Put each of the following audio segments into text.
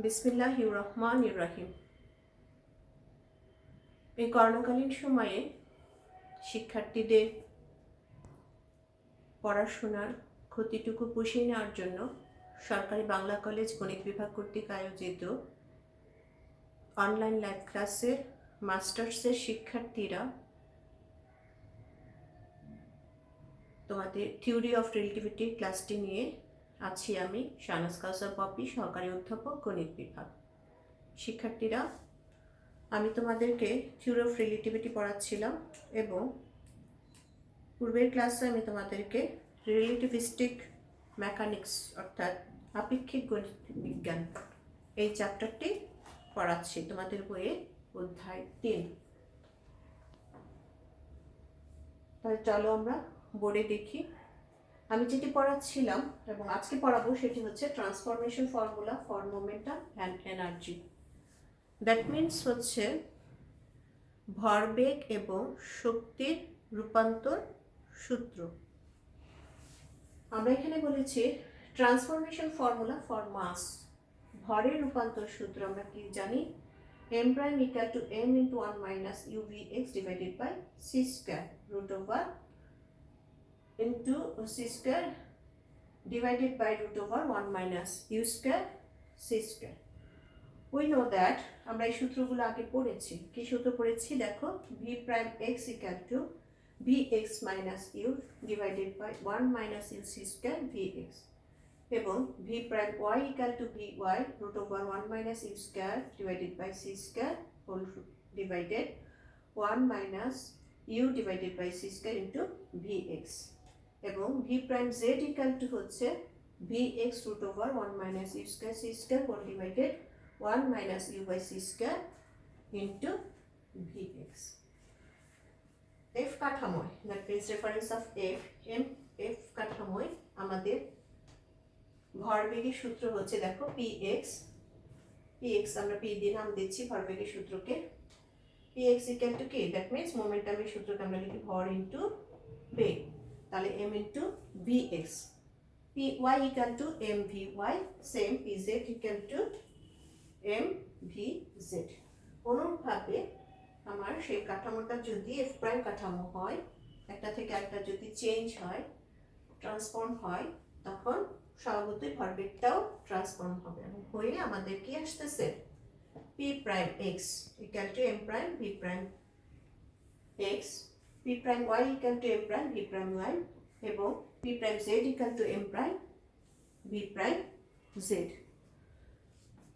বিসমিল্লাহির রহমানির রহিম। এই করোনাকালীন সময়ে শিক্ষার্থীদের পড়াশোনার ক্ষতিটুকু পুষিয়ে নেওয়ার জন্য সরকারি বাংলা কলেজ গণিত বিভাগ কর্তৃক আয়োজিত অনলাইন লাইভ ক্লাসে মাস্টার্সের শিক্ষার্থীরা তোমাদের থিওরি অফ রিলেটিভিটি ক্লাসটি নিয়ে আছি আমি, শাহনাজ কাউসার পপি, সহকারী অধ্যাপক, গণিত বিভাগ। শিক্ষার্থীরা, আমি তোমাদেরকে থিওরি অফ রিলেটিভিটি পড়াচ্ছিলাম এবং পূর্বের ক্লাসে আমি তোমাদেরকে রিলেটিভিস্টিক মেকানিক্স অর্থাৎ আপেক্ষিক গণিত বিজ্ঞান এই চ্যাপ্টারটি পড়াচ্ছি তোমাদের বইয়ে অধ্যায় 3। তাহলে চলো আমরা বোর্ডে দেখি। আমি যেটি পড়াচ্ছিলাম এবং আজকে পড়াবো সেটি হচ্ছে transformation formula for momentum and energy. That means হচ্ছে ভরবেগ এবং শক্তির রূপান্তর সূত্র। আমরা এখানে বলেছি ট্রান্সফরমেশন ফর্মুলা ফর মাস, ভরের রূপান্তর সূত্র আমরা কি জানি, m prime equal to m into 1 minus uvx divided by c square root over into c square divided by root over 1 minus u square c square. We know that আমরা এই সূত্রগুলো আগে পড়েছি। কি সূত্র পড়েছি দেখো, v prime x equal to vx minus u divided by 1 minus u c square vx এবং v prime y equal to vy root over 1 minus u square divided by c square whole divided 1 minus u divided by c square into vx এবং v prime z equal to হচ্ছে vx root over 1 minus u square c square whole divided 1 minus u by c square into vx. f কাঠামোয়, that means reference of f, f কাঠামোয় আমাদের ভরবেগের সূত্র হচ্ছে দেখো px আমরা p দিয়ে নাম দিচ্ছি ভরবেগের সূত্রকে। px equal to কি, that means মোমেন্টামের সূত্রকে আমরা লিখি ভর ইনটু বেগ, তাহলে m into vx। py equal to mvy, same pz equal to mvz। অনুরূপভাবে আমার সেই কাঠামোটা যদি f প্রাইম কাঠামো হয়, একটা থেকে একটা যদি চেঞ্জ হয়, ট্রান্সফর্ম হয়, তখন স্বভাবতই ভরবেগটাও ট্রান্সফর্ম হবে এবং হয়ে আমাদের কি আসতেছে p prime x equal to m prime v prime x, p prime y equal to m prime v prime y এবং p prime z equal to m prime v prime z।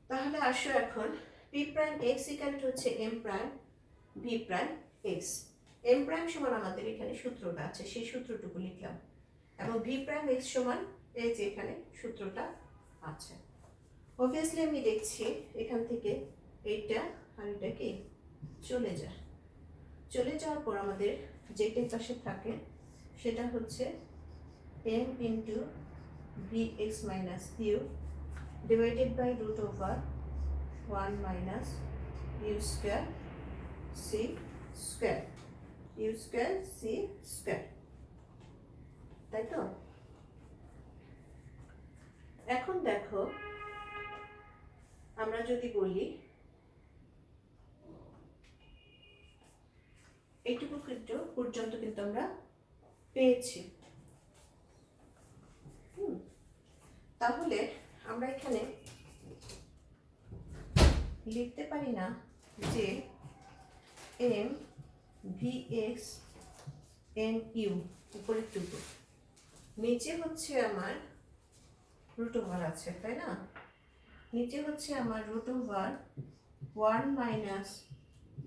তাহলে আসো এখন p prime x equal to হচ্ছে m prime v prime x। m prime সমান আমাদের এখানে সূত্রটা আছে, সেই সূত্রটুকু লিখলাম এবং v প্রাইম x সমান এই যে এখানে সূত্রটা আছে। অবভিয়াসলি আমি দেখছি এখান থেকে এইটা আর এটা কি চলে যাওয়ার পর আমাদের যেটা পাশে থাকে সেটা হচ্ছে m into vx minus u divided by root over 1 minus u square c square, u square c square, তাই তো? এখন দেখো আমরা যদি বলি এইটুকু পর্যন্ত কিন্তু আমরা পেয়েছি। তাহলে আমরা এখানে লিখতে পারি না যে m vx m u উপরের টুকু, নিচে হচ্ছে আমার রুট ওভার আছে, তাই না? নিচে হচ্ছে আমার root over 1 minus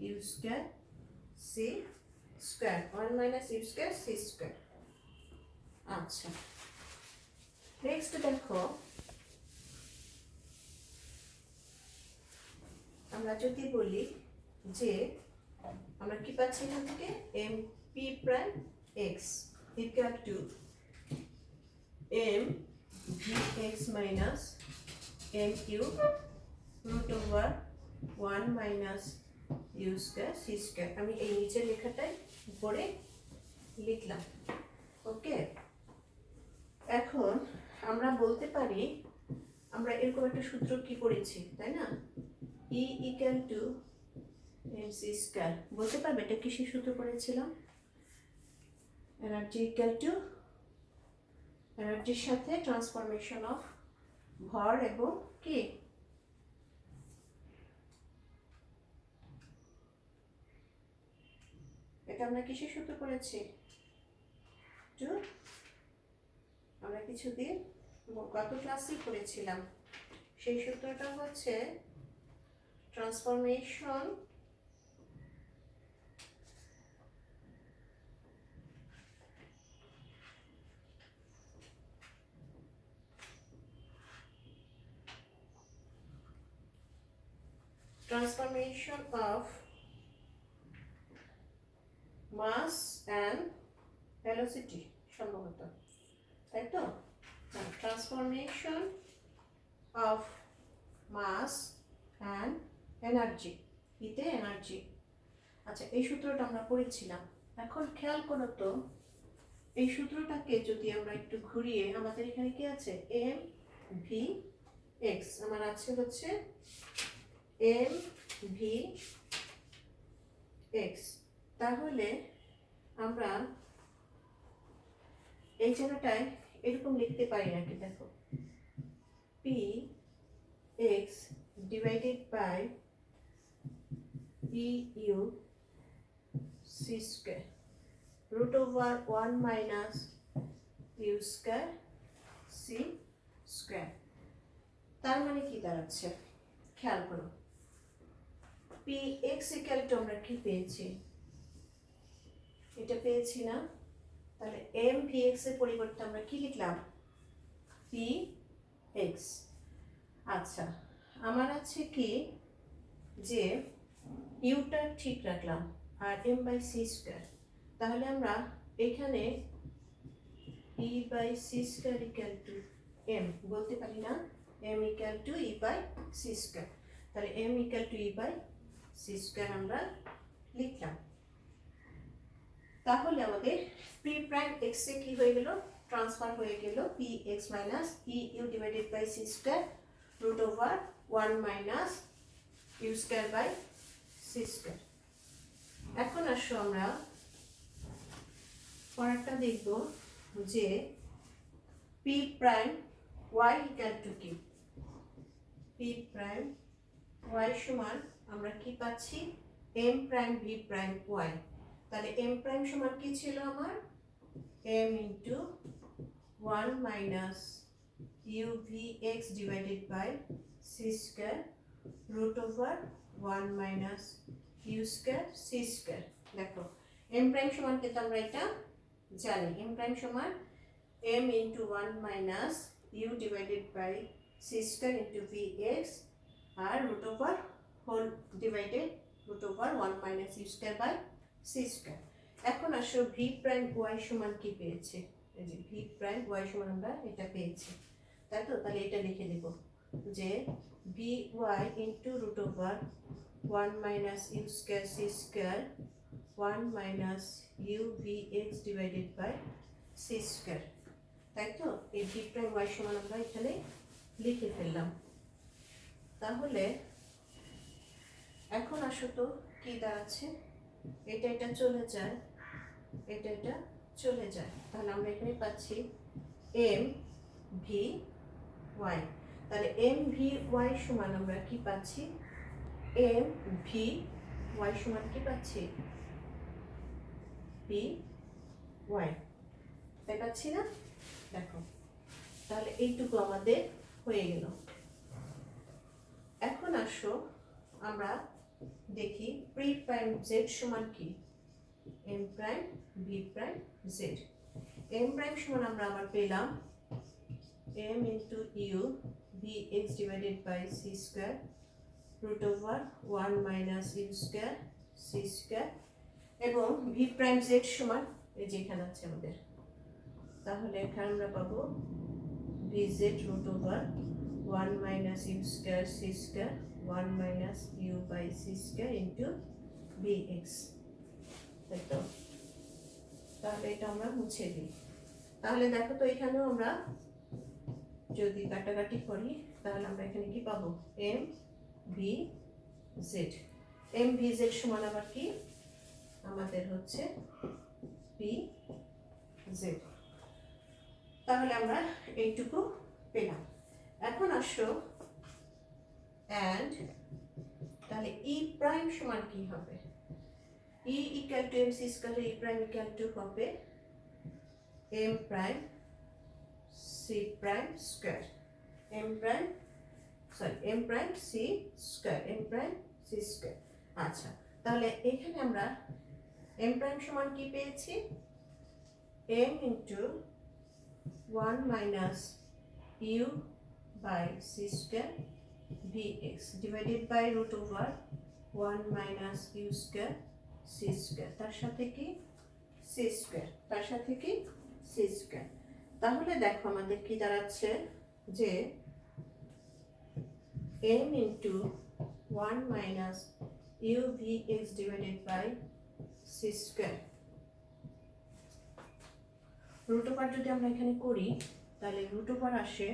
you square C square, 1 minus you square C square. আচ্ছা, নেক্সট দেখো আমরা যদি বলি যে আমরা কি পাচ্ছি এখান থেকে m p prime x equal to m v x minus m q root over 1 minus you square C square. আমি এই নিচের লেখাটাই উপরে লিখলাম। ওকে, এখন আমরা বলতে পারি, আমরা এরকম একটা সূত্র কি পড়েছি তাই না, E equal to mc square. বলতে পারবে এটা কিসের সূত্র পড়েছিলাম? এনার্জি ইকুয়াল টু, এনার্জির সাথে ট্রান্সফরমেশন অফ ভর এবং কি, এটা আমরা কিসের সূত্র পড়েছি? টু, আমরা কিছুদিন গত ক্লাসেই পড়েছিলাম। সেই সূত্রটা হচ্ছে transformation of mass and velocity, সম্ভবত তাই তো। Transformation of mass and energy, ইতে এনার্জি। আচ্ছা, এই সূত্রটা আমরা পড়েছিলাম। এখন খেয়াল করো তো, এই সূত্রটাকে যদি আমরা একটু ঘুরিয়ে, আমাদের এখানে কি আছে? এম ভি এক্স, আমার আছে হচ্ছে এম ভি এক্স। তাহলে আমরা এই জায়গাটায় এরকম লিখতে পারি নাকি? দেখো, p x divided by e u c square root over 1 minus you square C square. তার মানে কি দাঁড়াচ্ছে খেয়াল করো, পি এক্স ইকুয়াল টু আমরা কি পেয়েছি? এটা পেয়েছি না? তাহলে এম ভি এক্স এর পরিবর্তে আমরা কি লিখলাম? P X. আচ্ছা, আমার আছে কি যে ইউটা ঠিক রাখলাম আর এম বাই সি স্কয়ার। তাহলে আমরা এখানে E by C square equal to M বলতে পারি না? M equal to E by C square. তাহলে M equal to E by C square আমরা লিখলাম। তাহলে আমাদের পি প্রাইম এক্স এ কি হয়ে গেল? ট্রান্সফার হয়ে গেল p x minus e u divided by C square root over 1 minus you square by C square. এখন আসো আমরা পরেরটা দেখব যে p prime y equal to কি? পি প্রাইম ওয়াই সমান আমরা কি পাচ্ছি? M prime v prime y. তাহলে এম প্রাইম সমান কি ছিল আমার? M into 1 minus u v x divided by C square root over 1 minus you square C square. দেখো, এম প্রাইম সমান কিন্তু আমরা এটা জানি, এম প্রাইম সমান m into 1 minus u divided by C square into v x আর root over whole divided root over 1 minus you square by C square. এখন আসো ভি প্রাইম ওয়াই সমান কি পেয়েছে? এই যে ভি প্রাইম ওয়াই সমান আমরা এটা পেয়েছি, তাই তো। তাহলে এটা লিখে দেব যে v y into root over 1 minus you square C square 1 minus u v x divided by C square, তাই তো। এই ভি প্রাইম ওয়াই সমান আমরা এখানে লিখে ফেললাম। তাহলে এখন আসো তো কি দাঁড়াচ্ছে? এটা এটা চলে যায়, এটা এটা চলে যায়। তাহলে আমরা এখানে পাচ্ছি এম ভি ওয়াই। তাহলে এম ভি ওয়াই সমান আমরা কি পাচ্ছি? এম ভি ওয়াই সমান কি পাচ্ছি? পি ওয়াই, তাই পাচ্ছি না? দেখো, তাহলে এইটুকু আমাদের হয়ে গেল। এখন আসো আমরা দেখি পি প্রাইম জেড সমান কি? M prime v prime z. M prime সমান আমরা আবার পেলাম m into u v x divided by C square root over 1 minus you square C square, এবং ভি প্রাইম জেড সমান এই যে এখানে আছে আমাদের। তাহলে এখানে আমরা পাবো v z root over 1 minus you square C square 1 minus you by C square into v x, তাই তো। তাহলে এটা আমরা মুছে দিই। তাহলে দেখো তো এখানেও আমরা যদি কাটাকাটি করি তাহলে আমরা এখানে কি পাবো, m v z. M v z সমান আবার কি, আমাদের হচ্ছে পি জেড। তাহলে আমরা এইটুকু পেলাম। এখন আসো অ্যান্ড, তাহলে ই প্রাইম সমান কি হবে, E equal to M C square, E prime equal to হবে M prime C prime square, M prime M prime C square, M prime C square. আচ্ছা, তাহলে এখানে আমরা এম প্রাইম সমান কি পেয়েছি, M into 1 minus you by C square vx divided by root over 1 minus you square C square, তার সাথে কি সি স্কয়ার, তার সাথে কি সি স্কয়ার। তাহলে দেখো আমাদের কি দাঁড়াচ্ছে যে m into 1 minus u vx divided by C square, root over যদি আমরা এখানে করি তাহলে রুট ওভার আসে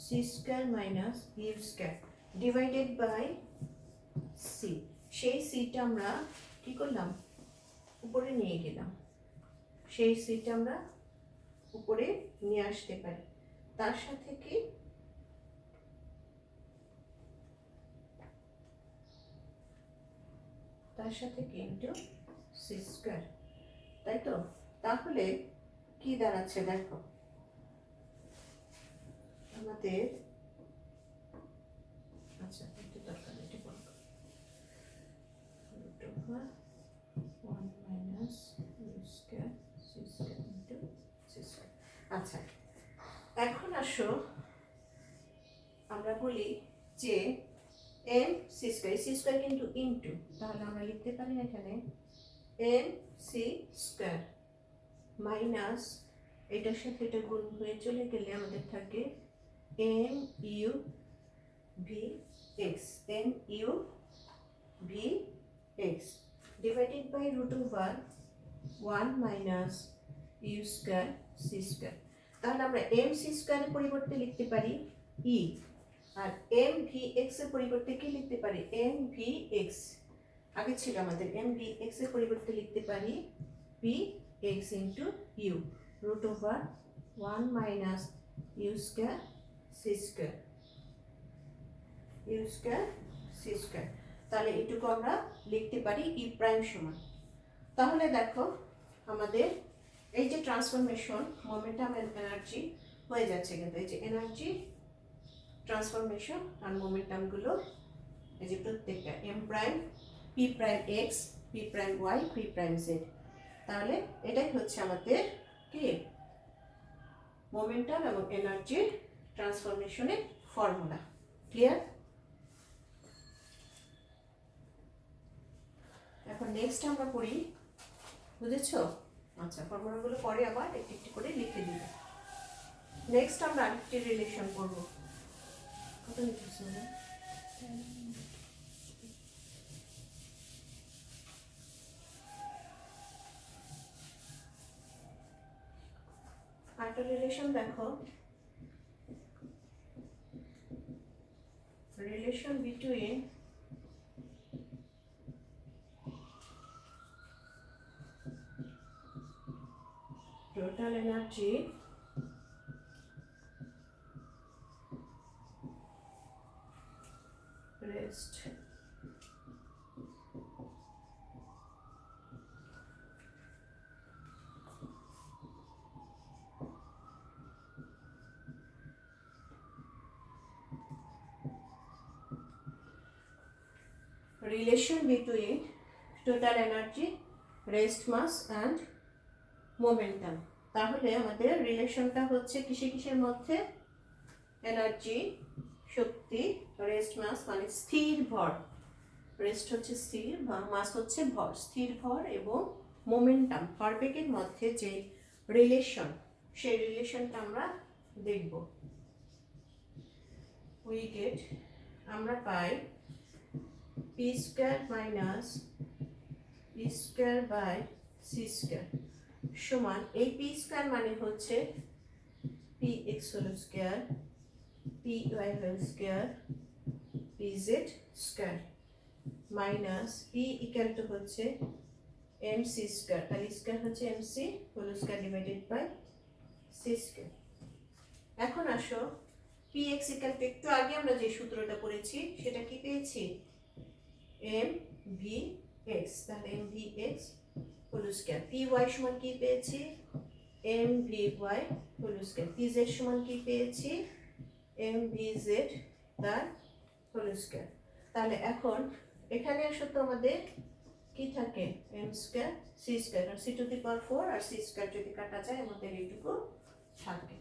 c square minus you square divided by c. সেই সিটা আমরা কি করলাম, উপরে নিয়ে গেলাম, সেই সিটা আমরা উপরে নিয়ে আসতে পারি, তার সাথে কি ইন্টু সি স্কয়ার, তাই তো। তাহলে কি দাঁড়াচ্ছে দেখো, আমাদের আচ্ছা একটু দরকার, এটা বলবো root over 1 minus you square C square into c square. আচ্ছা, এখন আসো আমরা বলি যে এম সি স্কয়ার কিন্তু ইন্টু, তাহলে আমরা লিখতে পারি এখানে এম সি স্কয়ার মাইনাস এটার সাথে এটা গুণ হয়ে চলে গেলে আমাদের থাকে m u v x, m u v x divided by root over 1 minus you square C square. তাহলে আমরা এম সি স্কয়ারের পরিবর্তে লিখতে পারি ই, আর এম ভি এক্স এর পরিবর্তে কি লিখতে পারি, এম ভি এক্স আগে ছিল আমাদের, এম ভি এক্স এর পরিবর্তে লিখতে পারি p x into u root over 1 minus you square C square, u square C square. তাহলে এটুকু আমরা লিখতে পারি ই প্রাইম সমান। তাহলে দেখো আমাদের এই যে ট্রান্সফরমেশন মোমেন্টাম এন্ড এনার্জি হয়ে যাচ্ছে, কিন্তু এই যে এনার্জি ট্রান্সফরমেশন আর মোমেন্টাম গুলো এই যে প্রত্যেকটা m prime p prime x p prime y p prime z, তাহলে এটাই হচ্ছে আমাদের কি মোমেন্টাম এবং এনার্জির ট্রান্সফরমেশনের ফর্মুলা। ক্লিয়ার? এখন নেক্সট আমরা পড়ি, বুঝেছো? আচ্ছা, ফর্মুলাগুলো পরে আবার একটি একটি করে লিখে দিবে। নেক্সট আমরা আরেকটি রিলেশন করব। কত লিখেছো? আরেকটা রিলেশন দেখো, relation between total energy rest relation between total energy, rest mass and momentum। তাহলে আমাদের রিলেশনটা হচ্ছে কিসের মধ্যে, এনার্জি শক্তি, রেস্ট মাস মানে স্থির ভর, রেস্ট হচ্ছে স্থির, মাস হচ্ছে ভর, স্থির ভর এবং মোমেন্টাম ভরবেগের মধ্যে যে রিলেশন, সেই রিলেশনটা আমরা দেখব। উই গেট, আমরা পাই P square minus E square by C square সমান, এই পি স্কয়ার মানে হচ্ছে P X whole square P Y whole square P Z square minus P equal to হচ্ছে এম সি স্কোয়ার, তাহলে স্কোয়ার হচ্ছে M C whole square divided by C square. এখন আসো P x equal two, একটু আগে আমরা যে সূত্রটা পড়েছি সেটা কি পেয়েছি, এম ভি এক্স, তাহলে m v x whole square. P y সমান কি পেয়েছি, m v y whole square. P z সমান কি পেয়েছি, এম ভি জেড তার হোল স্কোয়ার। তাহলে এখন এখানে আসো তো আমাদের কি থাকে, এম স্কোয়ার সি স্কোয়ার, কারণ সি টু দি পাওয়ার 4 আর সি স্কোয়ার যদি কাটা যায় আমাদের এইটুকু থাকে।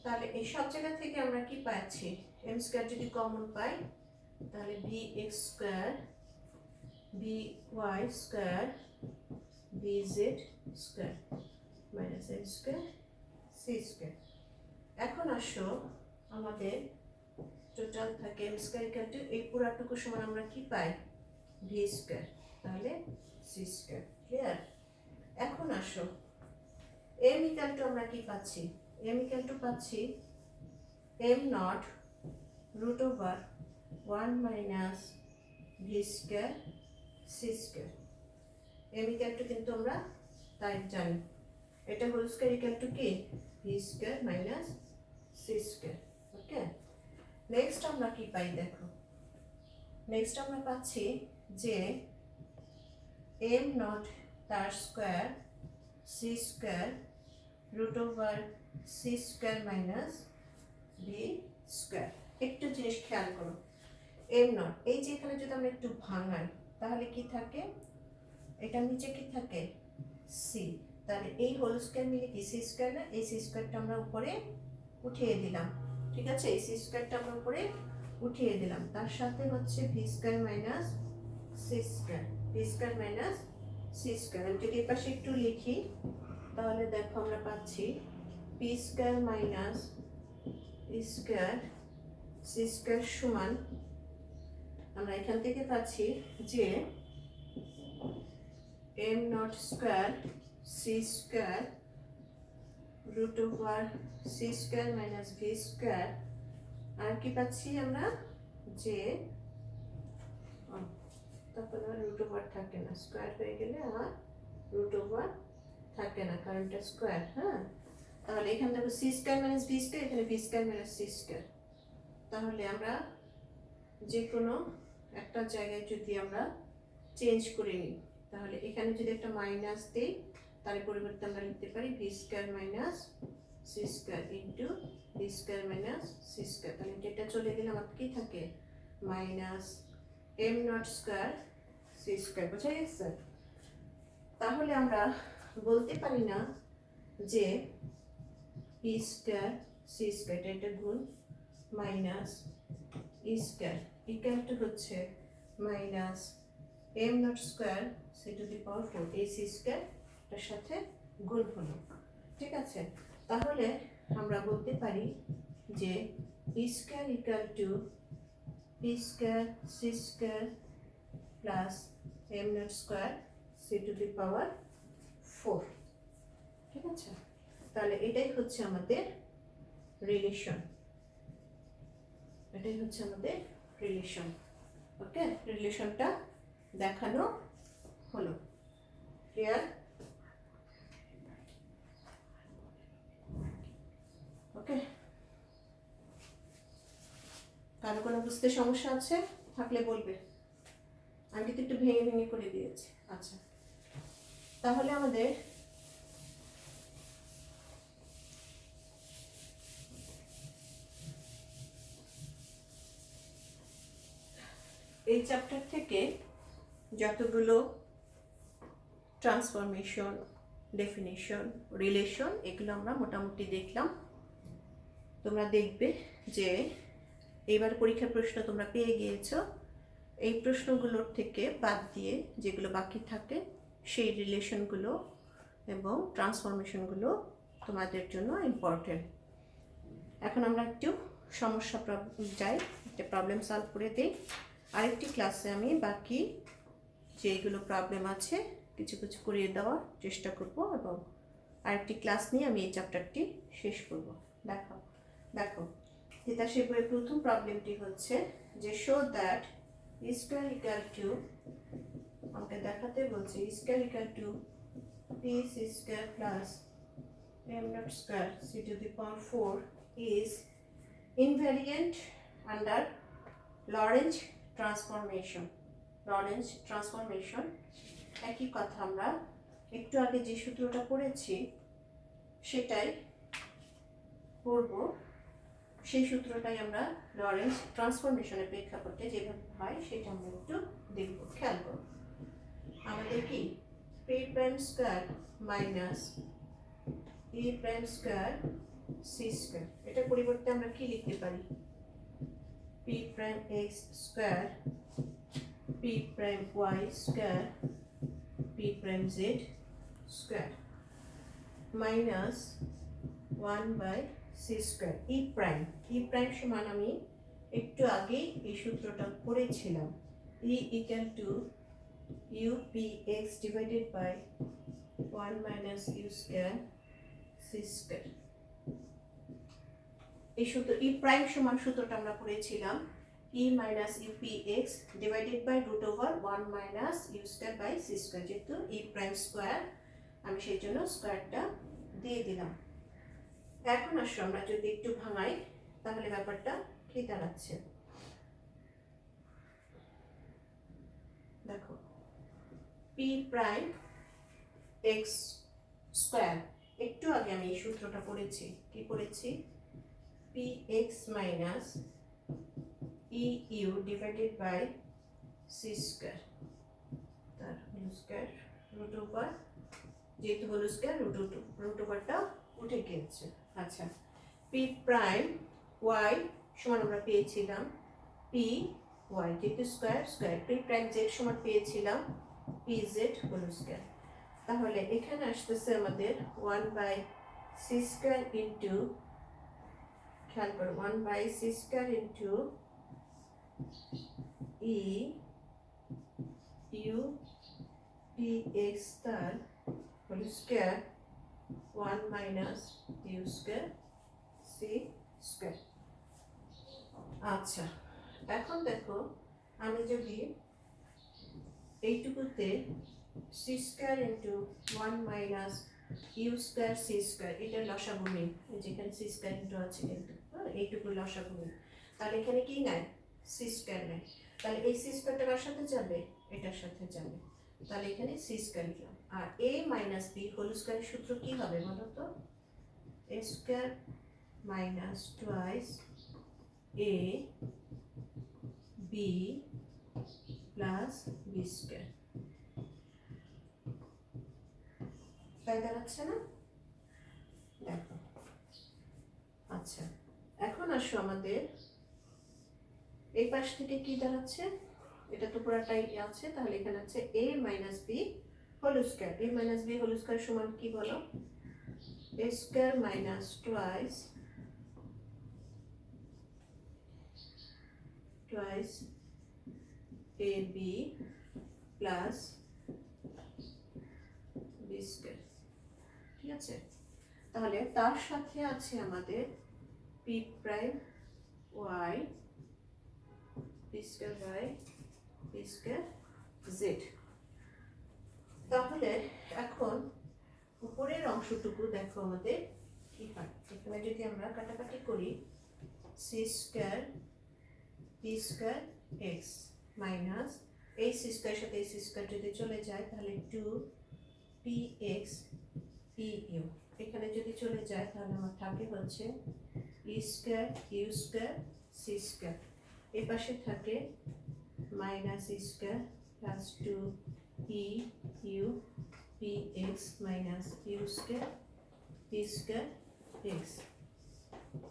তাহলে এই সব জায়গা থেকে আমরা কি পাচ্ছি, এম স্কোয়ার যদি কমন পাই তাহলে v x square v y square v z square minus m square C square. এখন আসো আমাদের টোটাল থাকে এম স্কোয়ার ইকুয়াল টু, এই পুরাটুকু সমান আমরা কি পাই, ভি স্কোয়ার, তাহলে সি স্কোয়ার। ক্লিয়ার? এখন আসো এম ইকুয়াল টু আমরা কি পাচ্ছি, এম ইকুয়াল টু পাচ্ছি M naught root over 1 minus V square C square. M equal to কিন্তু আমরা তাই জানি, এটা হোল স্কোয়ার ইকুয়াল টু কি, V square minus C square. Okay, next আমরা কি পাই দেখো, নেক্সট আমরা পাচ্ছি যে এম নট তার square C square root over C square minus V square. একটু জিনিস খেয়াল করো, এম নট এই যে এখানে যদি আমরা একটু ভাঙাই তাহলে কি থাকে, এটার নিচে কি থাকে, সি, তাহলে এই হোল স্কোয়ার মিলে কি সি স্কোয়ার না, এই সি স্কোয়ারটা আমরা উপরে উঠিয়ে দিলাম। ঠিক আছে, এই সি স্কোয়ারটা আমরা উপরে উঠিয়ে দিলাম, তার সাথে হচ্ছে v square minus C square, v square minus C square. আমি যদি এই পাশে একটু লিখি তাহলে দেখো আমরা পাচ্ছি P square minus square C square সমান, আমরা এখান থেকে পাচ্ছি যে M not square C square root over C square minus V square. আর কি পাচ্ছি আমরা, যে তখন আর রুট ওভার থাকে না, স্কোয়ার হয়ে গেলে আর রুট ওভার থাকে না, কারণ এটা স্কোয়ার। হ্যাঁ, তাহলে এখানে দেখো C square minus V square, এখানে V square minus C square. তাহলে আমরা যে কোনো একটা জায়গায় যদি আমরা চেঞ্জ করে নিই, তাহলে এখানে যদি একটা মাইনাস দিই তার পরিবর্তে আমরা লিখতে পারি v square minus C square into v square minus C square. তাহলে যেটা চলে গেলে আমার কি থাকে, minus am not square C square. বোঝা গেছে? তাহলে আমরা বলতে পারি না যে পি স্কোয়ার সি স্কোয়ার এটা গুণ minus E square equal to হচ্ছে minus am not square C to the power 4 এই সি স্কোয়ার এর সাথে গুণ হলো। ঠিক আছে, তাহলে আমরা বলতে পারি যে E square equal to P square C square plus am not square C to the power 4। ঠিক আছে, তাহলে এটাই হচ্ছে আমাদের রিলেশন, এটাই হচ্ছে আমাদের রিলেশন। ওকে, রিলেশনটা দেখানো হলো। ক্লিয়ার? ওকে, কারো কোনো বুঝতে সমস্যা আছে থাকলে বলবে, আমি কিন্তু একটু ভেঙে ভেঙে করে দিয়েছি। আচ্ছা, তাহলে আমাদের এই চ্যাপ্টার থেকে যতগুলো ট্রান্সফরমেশন, ডেফিনিশন, রিলেশন এগুলো আমরা মোটামুটি দেখলাম। তোমরা দেখবে যে এবার পরীক্ষার প্রশ্ন তোমরা পেয়ে গিয়েছো, এই প্রশ্নগুলোর থেকে বাদ দিয়ে যেগুলো বাকি থাকে সেই রিলেশনগুলো এবং ট্রান্সফরমেশনগুলো তোমাদের জন্য ইম্পর্টেন্ট। এখন আমরা একটু সমস্যা যাই, একটা প্রবলেম সলভ করে দিই। আরেকটি ক্লাসে আমি বাকি যেগুলো প্রবলেম আছে কিছু কিছু করিয়ে দেওয়ার চেষ্টা করব এবং আরেকটি ক্লাস নিয়ে আমি এই চ্যাপ্টারটি শেষ করব। দেখো তিতাসের বইয়ের প্রথম প্রবলেমটি হচ্ছে যে show that E square equal to, আমাকে দেখাতে বলছে E square equal to P C square plus m naught square c to the power 4 is invariant under Lorentz transformation. Lorentz transformation একই কথা আমরা একটু আগে যে সূত্রটা পড়েছি সেটাই পড়ব। সেই সূত্রটাই আমরা লরেন্স ট্রান্সফরমেশনের প্রেক্ষাপটে যেভাবে হয় সেটা আমরা একটু দেখব, খেয়াল করব। আমাদের কি p prime square minus e prime square C square, এটা পরিবর্তে আমরা কি লিখতে পারি? P prime x square p prime y square p prime z square minus 1 by C square e prime সমান আমি একটু আগে এই সূত্রটা পড়েছিলাম, e equal to u P x divided by 1 minus you square C square. এই সূত্র e prime সমান সূত্রটা আমরা পড়েছিলাম e minus U P x divided by root over 1 minus you square by C square, যেহেতু ই প্রাইম স্কোয়ার আমি সেই জন্য স্কোয়ারটা দিয়ে দিলাম। এখন আসো আমরা যদি একটু ভাঙাই তাহলে ব্যাপারটা কি দাঁড়াচ্ছে দেখো, পি প্রাইম এক্স স্কোয়ার, একটু আগে আমি এই সূত্রটা পড়েছি, কি পড়েছি? P x minus e u divided by C square, তার হোল স্কোয়ার রুট ওভার, যেহেতু হোল স্কোয়ার রুট ওভারটা উঠে গিয়েছে। আচ্ছা, পি প্রাইম ওয়াই সমান আমরা পেয়েছিলাম পি ওয়াই, যেহেতু square square, p prime z সমান পেয়েছিলাম পি জেড হোল স্কোয়ার। তাহলে এখানে আসতেছে আমাদের 1 বাই সি স্কোয়ার ইন্টু, খেয়াল করো, 1 by C square into E U P X তার whole square 1 minus you square C square. আচ্ছা, এখন দেখো আমি যদি এইটুকুতে C square into 1 minus you square C square, এটা লসাগু নিই, যেখানে সি স্কোয়ার ইন্টু আছে কিন্তু এইটুকু লসাগু নিই, তাহলে এখানে কি নেয়? সি স্কোয়ার নেয়। তাহলে এই সি স্কোয়ারটা কার সাথে যাবে? এটার সাথে যাবে। তাহলে এখানে সি স্কোয়ার লিখলাম। আর এ মাইনাস বি হোল স্কোয়ারের সূত্র কি হবে বলো তো? এ square minus twice A B plus b square, তাই দাঁড়াচ্ছে না? দেখো, আচ্ছা এখন আসো আমাদের এই পাশ থেকে কি দাঁড়াচ্ছে, এটা তো পুরাটাই আছে, তাহলে এখানে আছে a minus b whole square, a minus b whole square সমান কি বলো? a square minus twice a b plus b square, ঠিক আছে? তাহলে তার সাথে আছে আমাদের p prime y p square by p square z. তাহলে এখন উপরের অংশটুকু দেখো আমাদের কি হয়, এখানে যদি আমরা কাটাকাটি করি c square P square x minus এই সি স্কোয়ার সাথে এই সি স্কোয়ার যদি চলে যায় তাহলে 2 পি এক্স ই ইউ, এখানে যদি চলে যায় তাহলে আমার থাকে হচ্ছে E square U square C square, এই পাশে থাকে minus E square plus 2 E U P x minus you square P square X,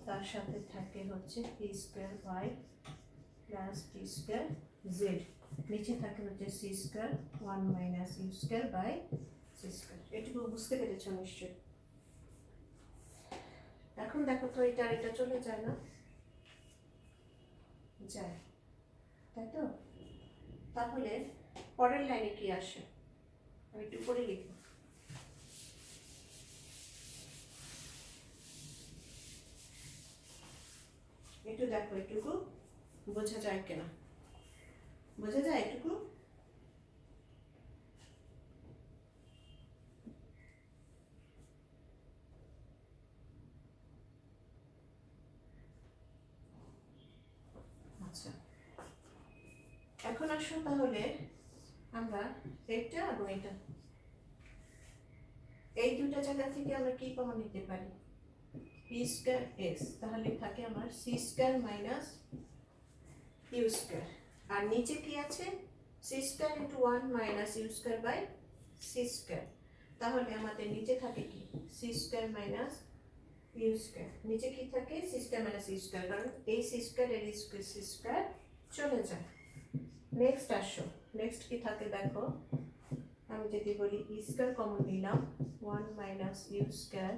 তার সাথে থাকে হচ্ছে P square Y plus P square Z, নিচে থাকে হচ্ছে C square 1 minus you square by C square. এটুকু বুঝতে পেরেছ নিশ্চয়? এখন দেখো তো এটা এটা চলে যায় না? যায়, তাই তো? তাহলে পরের লাইনে কি আসে আমি একটু পরে লিখব। একটু দেখো এটুকু বোঝা যায় কিনা, বোঝা যায় এটুকু? আচ্ছা, এখন আসো তাহলে আমরা এটা এবং এটা, এই দুটা জায়গা থেকে আমরা কি কমন নিতে পারি? পি স্কয়ার এক্স, তাহলে থাকে আমার C square minus you square, আর নিচে কি আছে? C square into 1 minus you square by C square. তাহলে আমাদের নিচে থাকে কি? C square minus you square. নিচে কি থাকে? C square minus you square, কারণ এই সি স্কয়ার এর সি স্কয়ার চলে যায়। নেক্সট আসো, নেক্সট কি থাকে দেখো, আমি যদি বলি ই স্কয়ার কমন নিলাম, 1 minus you square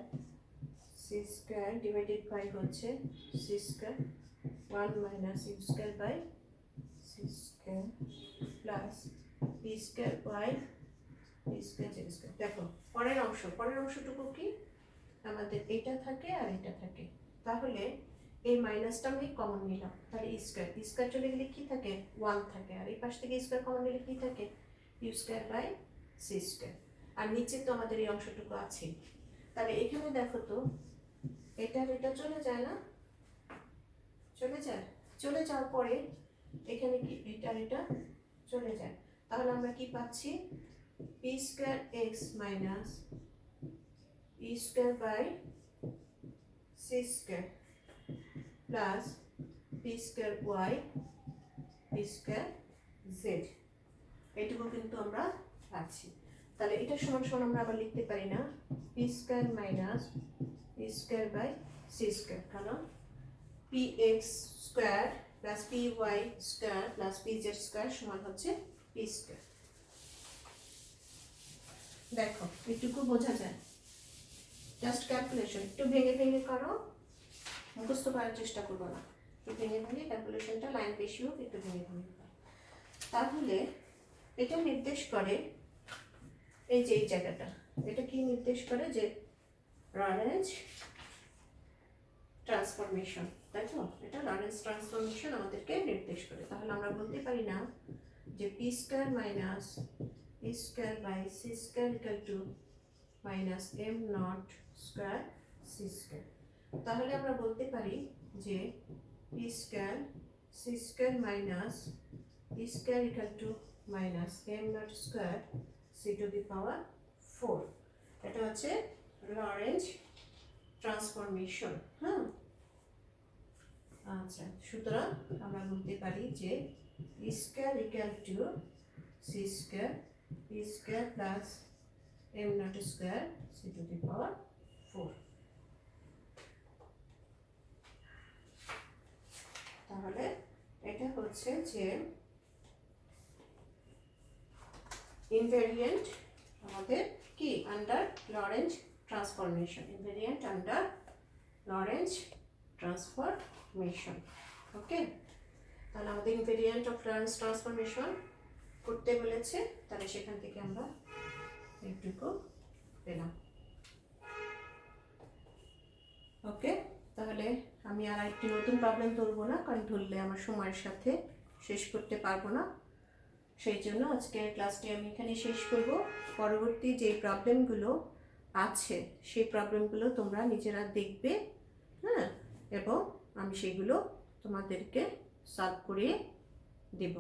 C square divided by হচ্ছে c square 1 minus you square by C square plus p square by p square z square. দেখো পরের অংশটুকু কি? আমাদের এটা থাকে আর এটা থাকে, তাহলে এই মাইনাসটা আমি কমন নিলাম, তাহলে ই স্কয়ার চলে গেলে কি থাকে? 1 থাকে, আর এই পাশ থেকে স্কয়ার কমন নিলে কি থাকে? U square by C square. আর নিচে তো আমাদের এই অংশটুকু আছে, তাহলে এখানে দেখো তো এটার এটা চলে যায় না? চলে যায়। চলে যাওয়ার পরে এখানে কি এটার এটা চলে যায়, তাহলে আমরা কি পাচ্ছি? P square x minus E square by C square plus p square y p square z, এইটুকু কিন্তু আমরা পাচ্ছি। তাহলে এটা সমান সমান আমরা আবার লিখতে পারি না p square minus E square by C square, কারণ p x square plus p y square plus p z square সমান হচ্ছে পি স্কয়ার। দেখো এটুকু বোঝা যায়, জাস্ট ক্যালকুলেশন একটু ভেঙে ভেঙে করো, মুখস্থ করার চেষ্টা করবো না, একটু ভেঙে ভেঙে ক্যালকুলেশনটা লাইন বেশি হোক, একটু ভেঙে ভেঙে করো। তাহলে এটা নির্দেশ করে এই যে এই জায়গাটা, এটা কি নির্দেশ করে? যে লরেন্জ ট্রান্সফরমেশন, তাই তো? এটা লরেন্জ ট্রান্সফরমেশন আমাদেরকে নির্দেশ করে। তাহলে আমরা বলতে পারি না যে p square minus E square by C square equal to minus M naught square C square. তাহলে আমরা বলতে পারি যে p square C square minus E square equal to minus M naught square c to the power 4। এটা হচ্ছে লরেন্জ transformation. হ্যাঁ, আচ্ছা, সুতরাং আমরা বলতে পারি যে E square equal to c square E square plus M naught square c to the power 4। তাহলে এটা হচ্ছে যে ইনভেরিয়েন্ট আমাদের কি under Lorentz transformation, invariant under Lorentz transformation. Okay, তাহলে আমাদের ইনভেরিয়েন্ট অফ লরেন্জ ট্রান্সফরমেশন করতে বলেছে, তাহলে সেখান থেকে আমরা এইটুকু পেলাম। ওকে, তাহলে আমি আর একটি নতুন প্রবলেম ধরবো না, কারণ ধরলে আমার সময়ের সাথে শেষ করতে পারবো না। সেই জন্য আজকের ক্লাসটি আমি এখানে শেষ করব। পরবর্তী যে প্রবলেমগুলো আছে সেই প্রবলেমগুলো তোমরা নিজেরা দেখবে, হ্যাঁ, এবং আমি সেগুলো তোমাদেরকে সলভ করে দেব।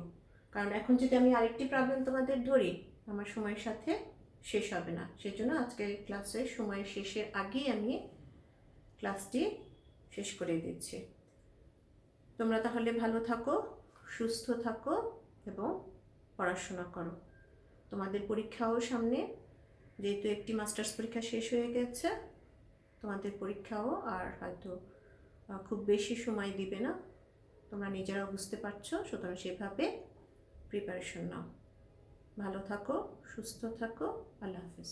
কারণ এখন যদি আমি আরেকটি প্রবলেম তোমাদের ধরি আমার সময়ের সাথে শেষ হবে না, সেজন্য আজকের ক্লাসের সময়ের শেষের আগেই আমি ক্লাসটি শেষ করে দিচ্ছি। তোমরা তাহলে ভালো থাকো, সুস্থ থাকো এবং পড়াশোনা করো। তোমাদের পরীক্ষাও সামনে, যেহেতু একটি মাস্টার্স পরীক্ষা শেষ হয়ে গেছে, তোমাদের পরীক্ষাও আর হয়তো খুব বেশি সময় দিবে না, তোমরা নিজেরাও বুঝতে পারছো, সুতরাং সেভাবে প্রিপারেশন নাও। ভালো থাকো, সুস্থ থাকো, আল্লাহ হাফেজ।